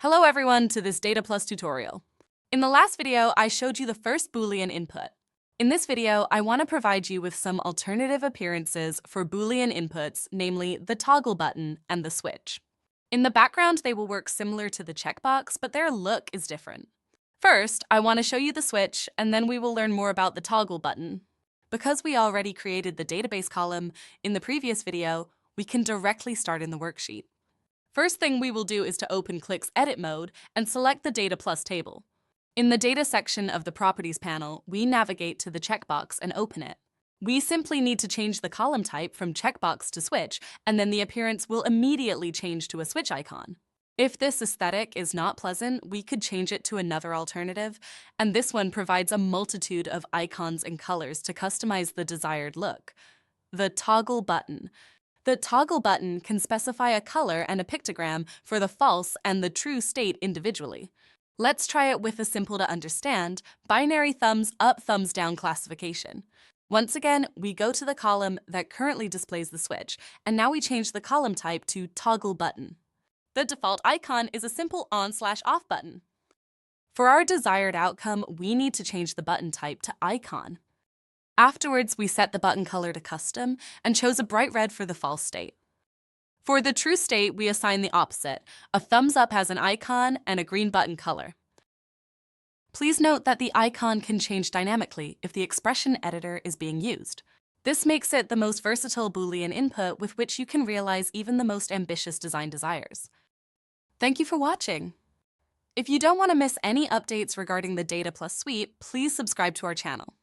Hello everyone to this Dataplus tutorial. In the last video, I showed you the first Boolean input. In this video, I want to provide you with some alternative appearances for Boolean inputs, namely the toggle button and the switch. In the background, they will work similar to the checkbox, but their look is different. First, I want to show you the switch, and then we will learn more about the toggle button. Because we already created the database column in the previous video, we can directly start in the worksheet. First thing we will do is to open Qlik's edit mode and select the Dataplus table. In the data section of the properties panel, we navigate to the checkbox and open it. We simply need to change the column type from checkbox to switch, and then the appearance will immediately change to a switch icon. If this aesthetic is not pleasant, we could change it to another alternative, and this one provides a multitude of icons and colors to customize the desired look. The toggle button. The toggle button can specify a color and a pictogram for the false and the true state individually. Let's try it with a simple to understand binary thumbs up, thumbs down classification. Once again, we go to the column that currently displays the switch, and now we change the column type to toggle button. The default icon is a simple on/off button. For our desired outcome, we need to change the button type to icon. Afterwards, we set the button color to custom and chose a bright red for the false state. For the true state, we assign the opposite. A thumbs up has an icon and a green button color. Please note that the icon can change dynamically if the expression editor is being used. This makes it the most versatile Boolean input with which you can realize even the most ambitious design desires. Thank you for watching. If you don't want to miss any updates regarding the Dataplus suite, please subscribe to our channel.